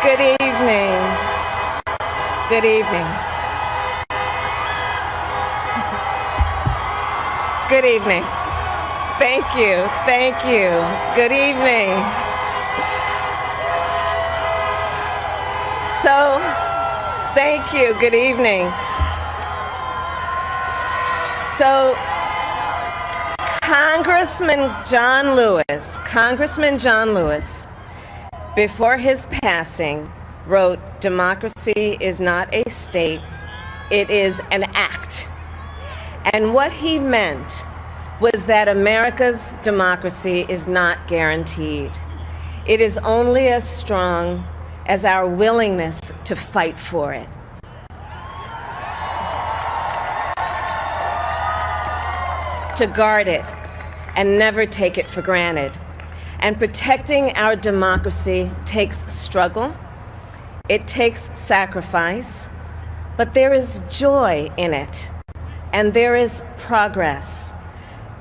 Good evening. Good evening. Good evening. Thank you. Thank you. Good evening. So, thank you. Good evening. So, Congressman John Lewis, before his passing, wrote, "Democracy is not a state, it is an act." And what he meant was that America's democracy is not guaranteed. It is only as strong as our willingness to fight for it. To guard it and never take it for granted. And protecting our democracy takes struggle, it takes sacrifice, but there is joy in it, and there is progress,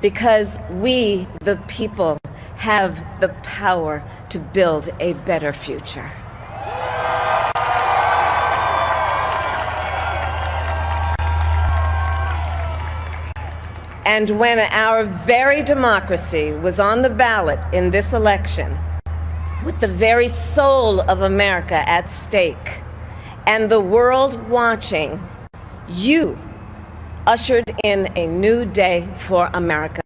because we, the people, have the power to build a better future. And when our very democracy was on the ballot in this election, with the very soul of America at stake, and the world watching, you ushered in a new day for America.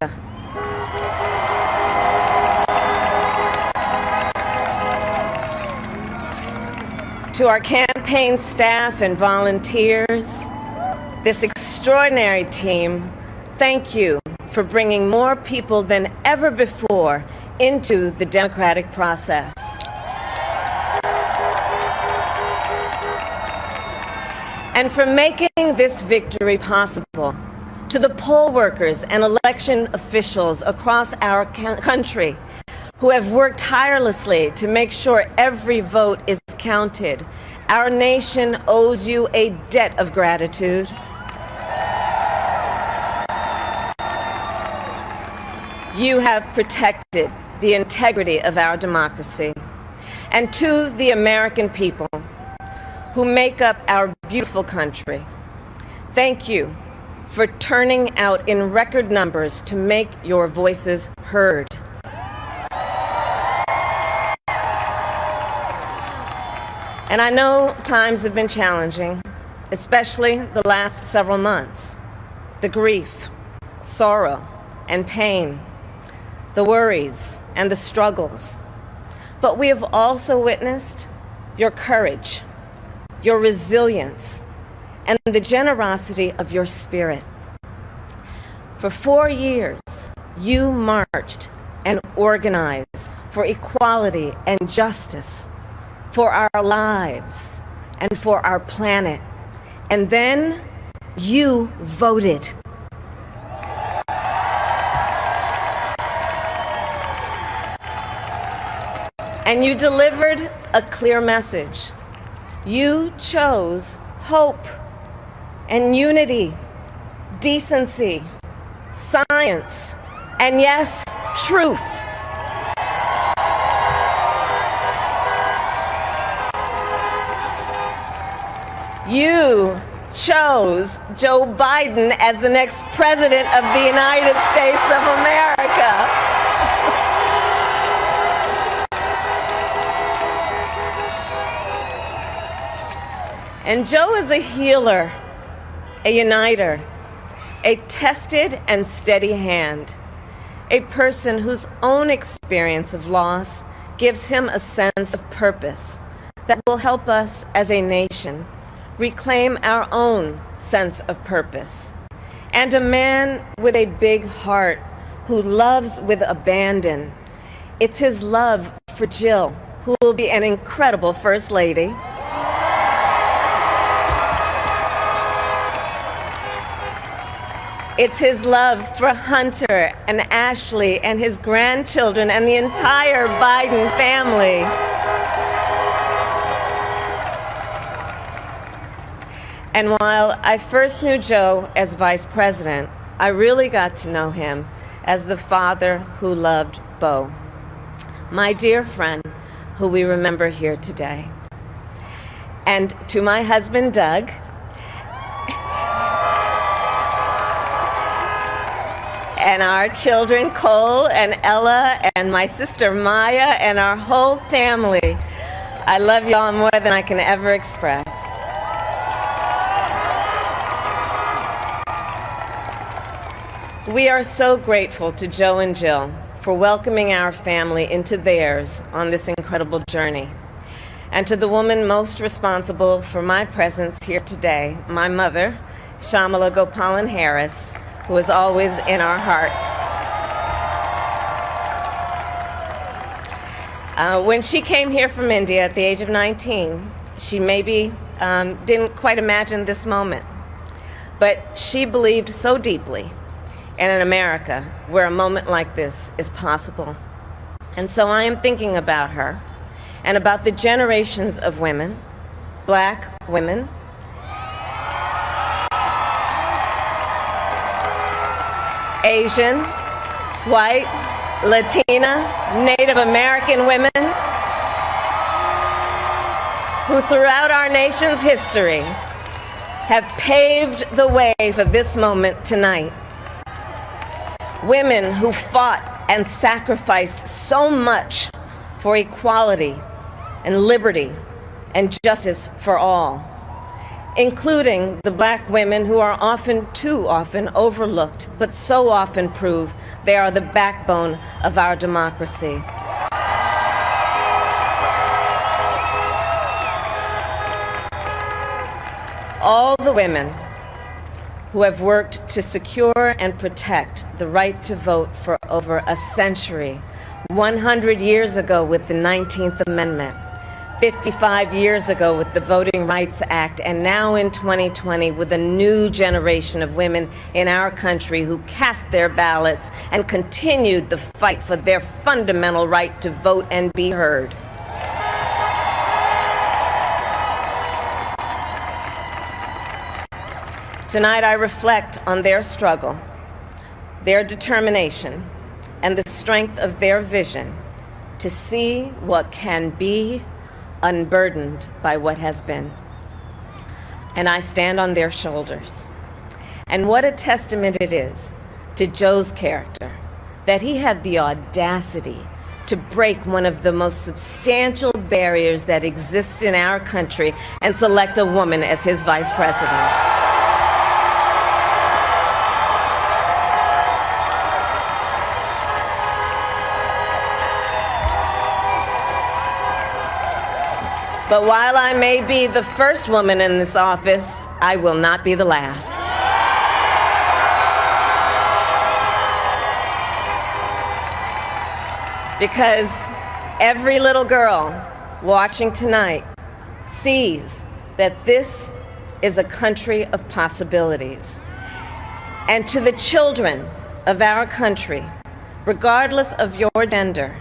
To our campaign staff and volunteers, this extraordinary team, thank you for bringing more people than ever before into the democratic process. And for making this victory possible. To the poll workers and election officials across our country who have worked tirelessly to make sure every vote is counted, our nation owes you a debt of gratitude. You have protected the integrity of our democracy. And to the American people who make up our beautiful country, thank you for turning out in record numbers to make your voices heard. And I know times have been challenging, especially the last several months. The grief, sorrow, and pain, the worries and the struggles. But we have also witnessed your courage, your resilience, and the generosity of your spirit. For 4 years, you marched and organized for equality and justice, for our lives and for our planet. And then you voted. And you delivered a clear message. You chose hope and unity, decency, science, and yes, truth. You chose Joe Biden as the next president of the United States of America. And Joe is a healer, a uniter, a tested and steady hand, a person whose own experience of loss gives him a sense of purpose that will help us as a nation reclaim our own sense of purpose. And a man with a big heart who loves with abandon. It's his love for Jill, who will be an incredible First Lady. It's his love for Hunter and Ashley and his grandchildren and the entire Biden family. And while I first knew Joe as vice president, I really got to know him as the father who loved Bo, my dear friend who we remember here today. and to my husband, Doug, and our children, Cole and Ella, and my sister, Maya, and our whole family. I love y'all more than I can ever express. We are so grateful to Joe and Jill for welcoming our family into theirs on this incredible journey. And to the woman most responsible for my presence here today, my mother, Shamala Gopalan Harris, who is always in our hearts. When she came here from India at the age of 19, she maybe didn't quite imagine this moment, but she believed so deeply in an America where a moment like this is possible. And so I am thinking about her and about the generations of women, Black women, Asian, white, Latina, Native American women who throughout our nation's history have paved the way for this moment tonight. Women who fought and sacrificed so much for equality and liberty and justice for all, including the Black women who are often, too often, overlooked, but so often prove they are the backbone of our democracy. All the women who have worked to secure and protect the right to vote for over a century, 100 years ago with the 19th Amendment, 55 years ago with the Voting Rights Act, and now in 2020 with a new generation of women in our country who cast their ballots and continued the fight for their fundamental right to vote and be heard. Tonight I reflect on their struggle, their determination, and the strength of their vision to see what can be unburdened by what has been. And I stand on their shoulders. And what a testament it is to Joe's character that he had the audacity to break one of the most substantial barriers that exists in our country and select a woman as his vice president. But while I may be the first woman in this office, I will not be the last. Because every little girl watching tonight sees that this is a country of possibilities. And to the children of our country, regardless of your gender,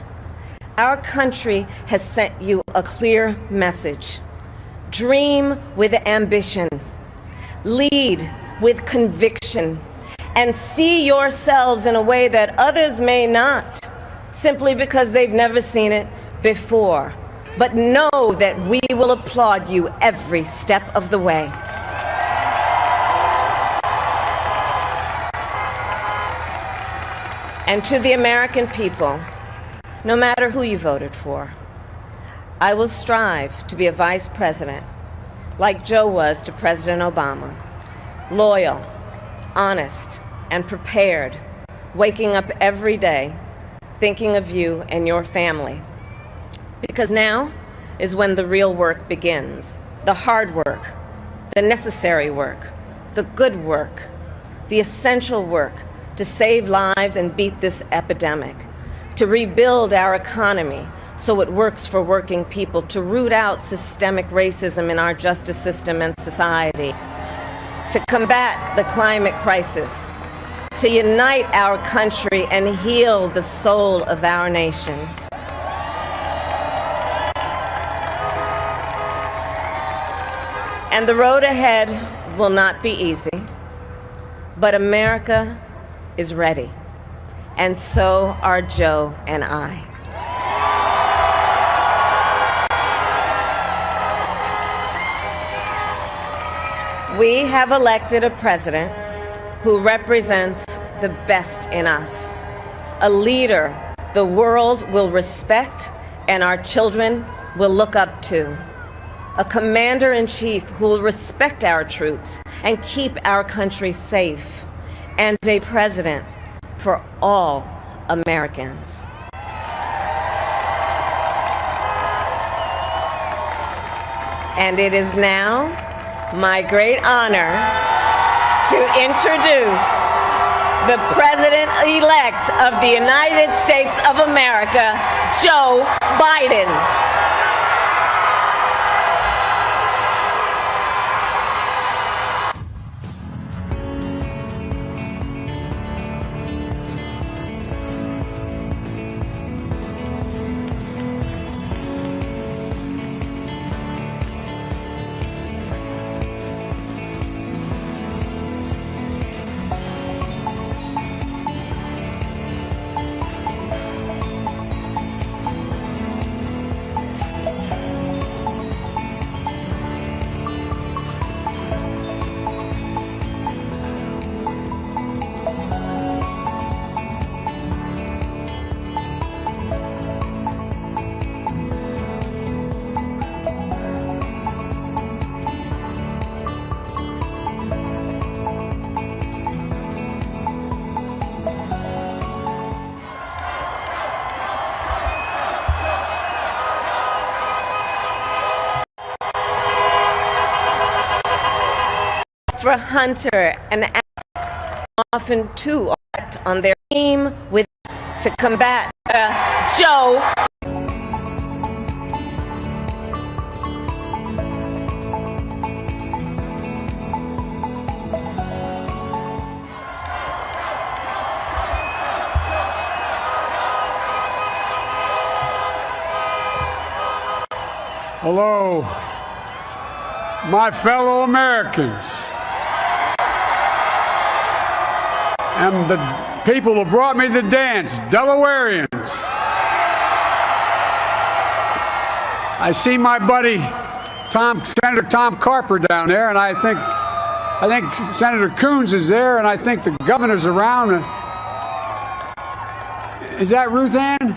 our country has sent you a clear message. Dream with ambition, lead with conviction, and see yourselves in a way that others may not, simply because they've never seen it before. But know that we will applaud you every step of the way. And to the American people, no matter who you voted for, I will strive to be a vice president, like Joe was to President Obama, loyal, honest, and prepared, waking up every day thinking of you and your family. Because now is when the real work begins, the hard work, the necessary work, the good work, the essential work to save lives and beat this epidemic, to rebuild our economy so it works for working people, to root out systemic racism in our justice system and society, to combat the climate crisis, to unite our country and heal the soul of our nation. And the road ahead will not be easy, but America is ready. And so are Joe and I. We have elected a president who represents the best in us, a leader the world will respect and our children will look up to, a commander-in-chief who will respect our troops and keep our country safe, and a president for all Americans. And it is now my great honor to introduce the President-elect of the United States of America, Joe Biden. For Hunter and often too on their team with to combat Joe. Hello, my fellow Americans. And the people who brought me to the dance, Delawareans. I see my buddy Senator Tom Carper down there, and I think Senator Coons is there, and I think the governor's around. Is that Ruth Ann?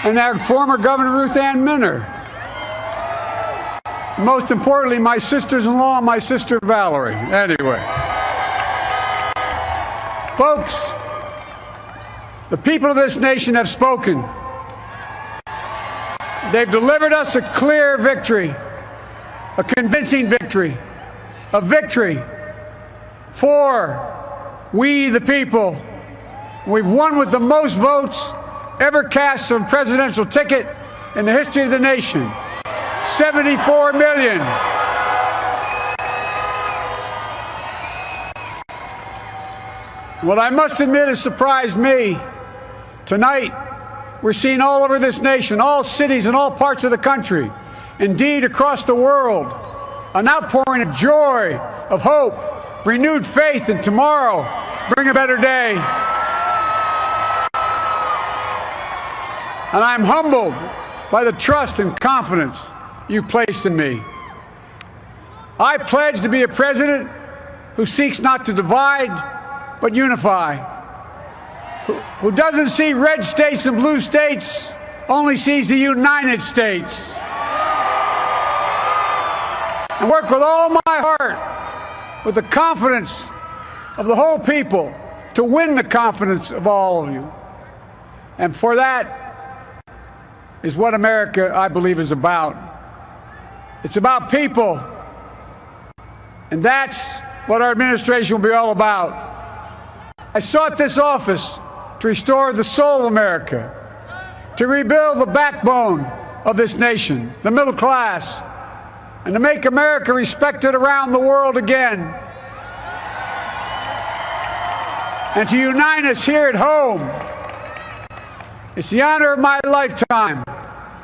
And that former Governor Ruth Ann Minner. Most importantly, my sisters-in-law and my sister Valerie. Anyway. Folks, the people of this nation have spoken. They've delivered us a clear victory, a convincing victory, a victory for we the people. We've won with the most votes ever cast on a presidential ticket in the history of the nation. 74 million. What I must admit has surprised me. Tonight, we're seeing all over this nation, all cities and all parts of the country, indeed across the world, an outpouring of joy, of hope, renewed faith in tomorrow, bring a better day. And I'm humbled by the trust and confidence you placed in me. I pledge to be a president who seeks not to divide, but unify, who doesn't see red states and blue states, only sees the United States. And work with all my heart, with the confidence of the whole people, to win the confidence of all of you. And for that is what America, I believe, is about. It's about people. And that's what our administration will be all about. I sought this office to restore the soul of America, to rebuild the backbone of this nation, the middle class, and to make America respected around the world again, and to unite us here at home. It's the honor of my lifetime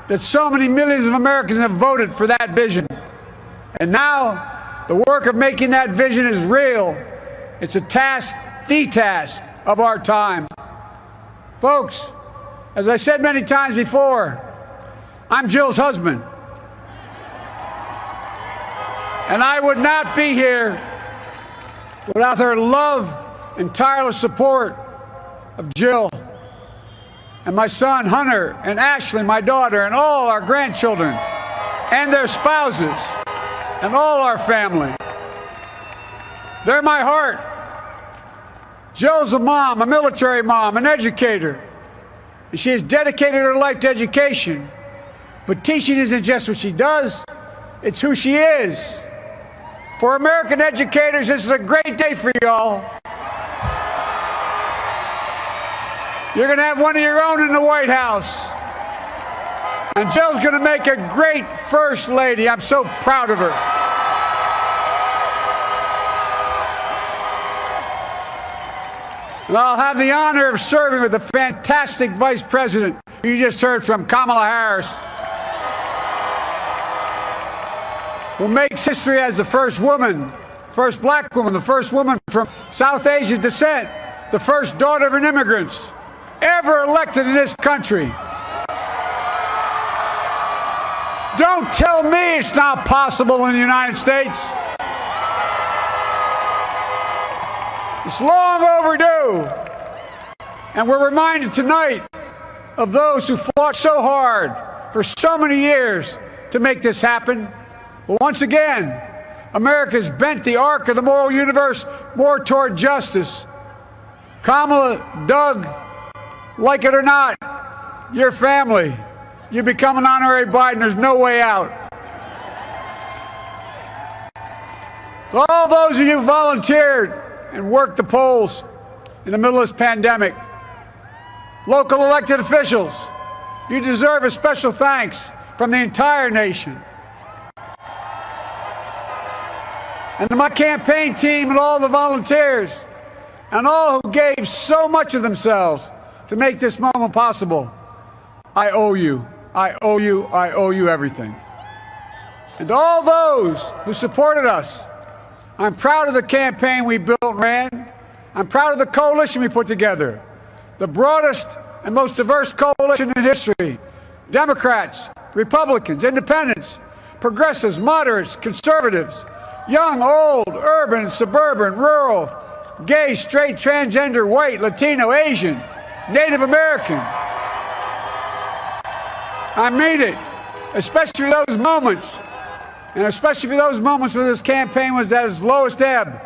that so many millions of Americans have voted for that vision. And now, the work of making that vision is real. It's a task, the task of our time. Folks, as I said many times before, I'm Jill's husband. And I would not be here without her love and tireless support of Jill and my son Hunter and Ashley, my daughter, and all our grandchildren and their spouses and all our family. They're my heart. Jill's a mom, a military mom, an educator. And she has dedicated her life to education. But teaching isn't just what she does, it's who she is. For American educators, this is a great day for y'all. You're going to have one of your own in the White House. And Jill's going to make a great First Lady. I'm so proud of her. And I'll have the honor of serving with the fantastic Vice President you just heard from, Kamala Harris, who makes history as the first woman, first black woman, the first woman from South Asian descent, the first daughter of an immigrant ever elected in this country. Don't tell me it's not possible in the United States. It's long overdue. And we're reminded tonight of those who fought so hard for so many years to make this happen. But once again, America's bent the arc of the moral universe more toward justice. Kamala, Doug, like it or not, your family. You become an honorary Biden, there's no way out. All those of you who volunteered and worked the polls in the middle of this pandemic, local elected officials, you deserve a special thanks from the entire nation. And to my campaign team and all the volunteers and all who gave so much of themselves to make this moment possible, I owe you. I owe you. I owe you everything. And to all those who supported us, I'm proud of the campaign we built and ran. I'm proud of the coalition we put together, the broadest and most diverse coalition in history. Democrats, Republicans, Independents, progressives, moderates, conservatives, young, old, urban, suburban, rural, gay, straight, transgender, white, Latino, Asian, Native American. I mean it, especially those moments, and especially for those moments when this campaign was at its lowest ebb.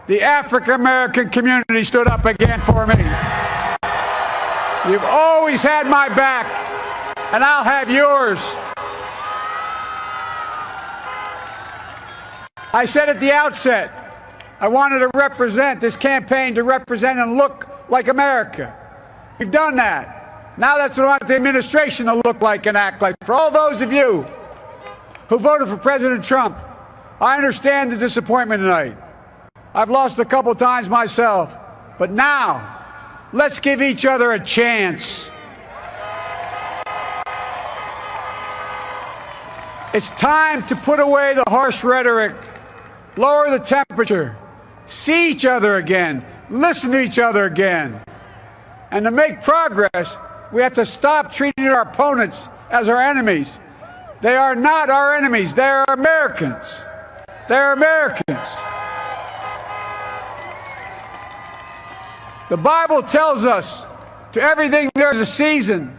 The African American community stood up again for me. You've always had my back, and I'll have yours. I said at the outset, I wanted to represent this campaign, to represent and look like America. We've done that. Now that's what I want the administration to look like and act like. For all those of you who voted for President Trump, I understand the disappointment tonight. I've lost a couple times myself. But now, let's give each other a chance. It's time to put away the harsh rhetoric, lower the temperature, see each other again, listen to each other again. And to make progress, we have to stop treating our opponents as our enemies. They are not our enemies. They are Americans. They're Americans. The Bible tells us to everything there's a season,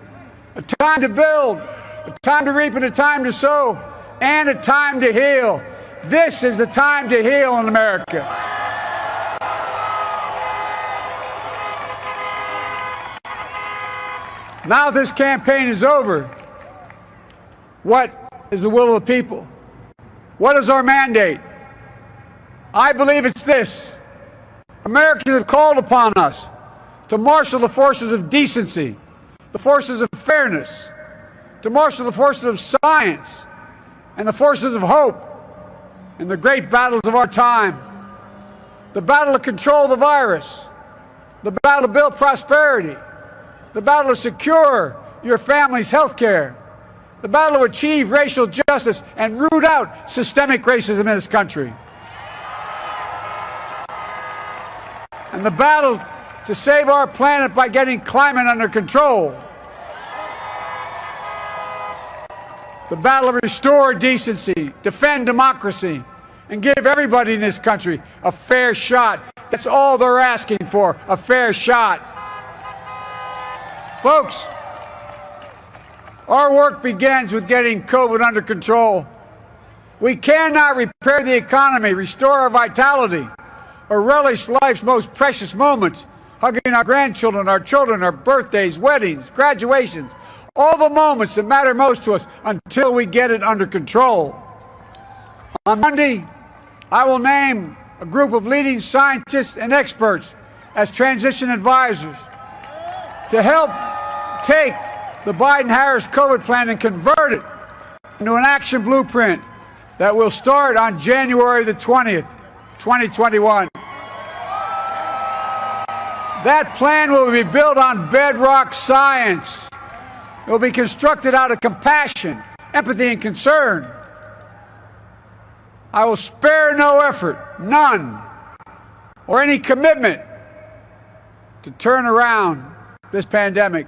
a time to build, a time to reap and a time to sow, and a time to heal. This is the time to heal in America. Now this campaign is over. What is the will of the people? What is our mandate? I believe it's this. Americans have called upon us to marshal the forces of decency, the forces of fairness, to marshal the forces of science and the forces of hope in the great battles of our time. The battle to control the virus, the battle to build prosperity, the battle to secure your family's health care, the battle to achieve racial justice and root out systemic racism in this country, and the battle to save our planet by getting climate under control, the battle to restore decency, defend democracy, and give everybody in this country a fair shot. That's all they're asking for, a fair shot. Folks, our work begins with getting COVID under control. We cannot repair the economy, restore our vitality, or relish life's most precious moments, hugging our grandchildren, our children, our birthdays, weddings, graduations, all the moments that matter most to us until we get it under control. On Monday, I will name a group of leading scientists and experts as transition advisors to help take the Biden-Harris COVID plan and convert it into an action blueprint that will start on January the 20th, 2021. That plan will be built on bedrock science. It will be constructed out of compassion, empathy, and concern. I will spare no effort, none, or any commitment to turn around this pandemic.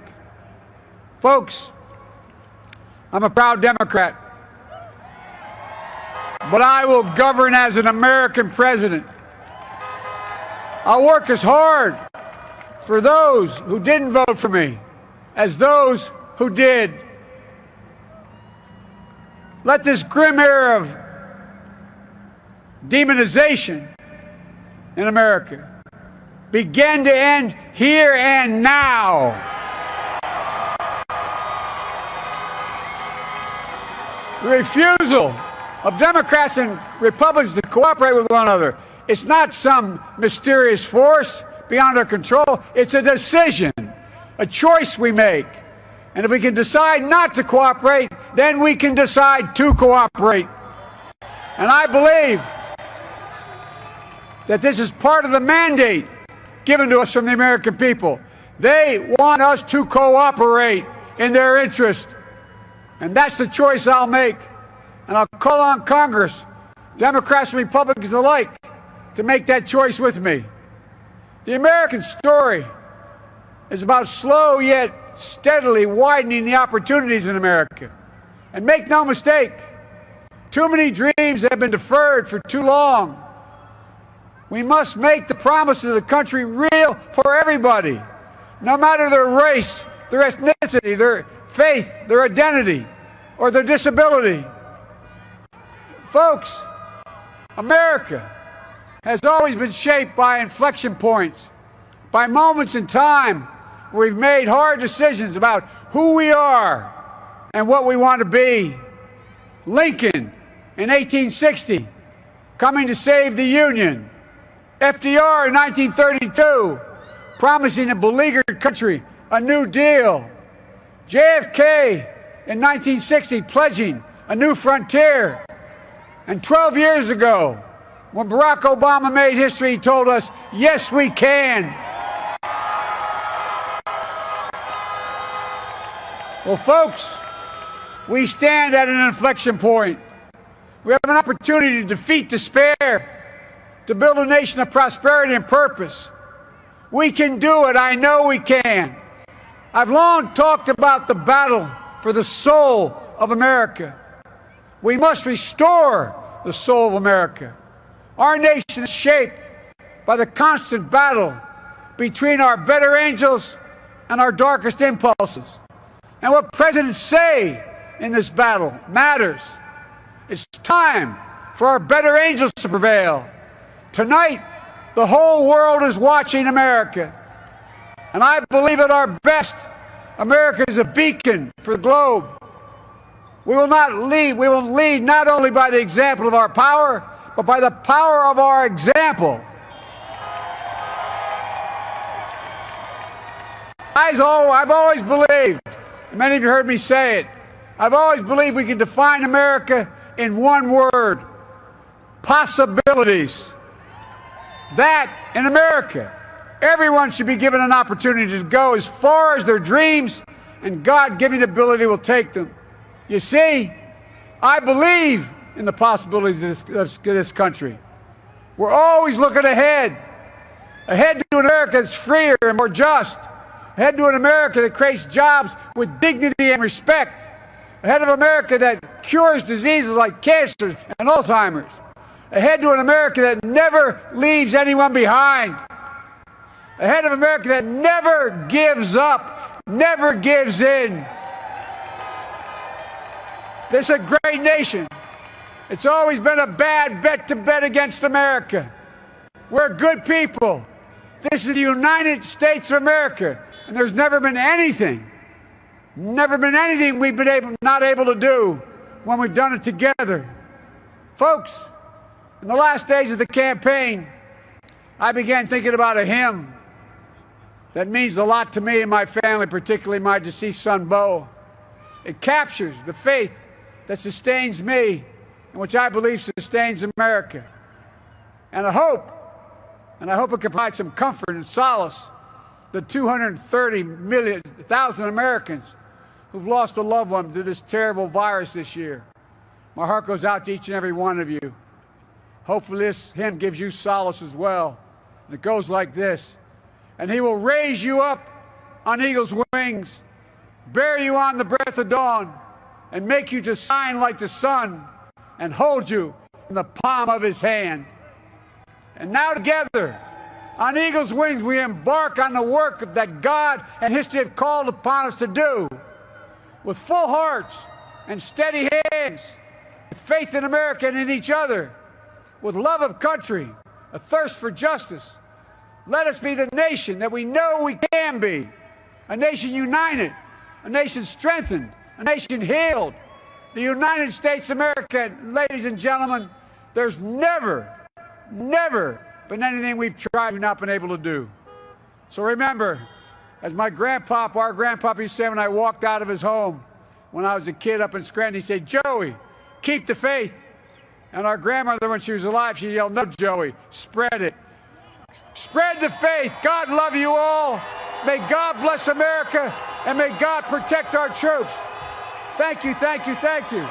Folks, I'm a proud Democrat, but I will govern as an American president. I'll work as hard for those who didn't vote for me as those who did. Let this grim era of demonization in America begin to end here and now. The refusal of Democrats and Republicans to cooperate with one another, it's not some mysterious force beyond our control. It's a decision, a choice we make. And if we can decide not to cooperate, then we can decide to cooperate. And I believe that this is part of the mandate given to us from the American people. They want us to cooperate in their interest. And that's the choice I'll make. And I'll call on Congress, Democrats and Republicans alike, to make that choice with me. The American story is about slow yet steadily widening the opportunities in America. And make no mistake, too many dreams have been deferred for too long. We must make the promises of the country real for everybody, no matter their race, their ethnicity, their faith, their identity, or their disability. Folks, America has always been shaped by inflection points, by moments in time where we've made hard decisions about who we are and what we want to be. Lincoln in 1860, coming to save the Union. FDR in 1932, promising a beleaguered country a new deal. JFK in 1960, pledging a new frontier. And 12 years ago, when Barack Obama made history, he told us, yes, we can. Well, folks, we stand at an inflection point. We have an opportunity to defeat despair, to build a nation of prosperity and purpose. We can do it. I know we can. I've long talked about the battle for the soul of America. We must restore the soul of America. Our nation is shaped by the constant battle between our better angels and our darkest impulses. And what presidents say in this battle matters. It's time for our better angels to prevail. Tonight, the whole world is watching America. And I believe at our best, America is a beacon for the globe. We will lead not only by the example of our power, but by the power of our example. I've always believed, and many of you heard me say it, I've always believed we can define America in one word: possibilities. That in America, everyone should be given an opportunity to go as far as their dreams and God-given ability will take them. You see, I believe in the possibilities of this country. We're always looking ahead to an America that's freer and more just, ahead to an America that creates jobs with dignity and respect, ahead of America that cures diseases like cancer and Alzheimer's, ahead to an America that never leaves anyone behind, ahead of America that never gives up, never gives in. This is a great nation. It's always been a bad bet to bet against America. We're good people. This is the United States of America, and there's never been anything we've been not able to do when we've done it together. Folks, in the last days of the campaign, I began thinking about a hymn that means a lot to me and my family, particularly my deceased son, Bo. It captures the faith that sustains me and which I believe sustains America. And I hope it can provide some comfort and solace the 230,000 Americans who've lost a loved one to this terrible virus this year. My heart goes out to each and every one of you. Hopefully this hymn gives you solace as well. And it goes like this. And he will raise you up on eagle's wings, bear you on the breath of dawn, and make you to shine like the sun, and hold you in the palm of his hand. And now together, on eagle's wings, we embark on the work that God and history have called upon us to do, with full hearts and steady hands, with faith in America and in each other, with love of country, a thirst for justice. Let us be the nation that we know we can be, a nation united, a nation strengthened, a nation healed. The United States of America, ladies and gentlemen, there's never been anything we've tried we've not been able to do. So remember, as our grandpapa used to say when I walked out of his home when I was a kid up in Scranton, he said, "Joey, keep the faith." And our grandmother, when she was alive, she yelled, "No, Joey, spread it. Spread the faith. God love you all. May God bless America, and may God protect our troops." Thank you, thank you, thank you.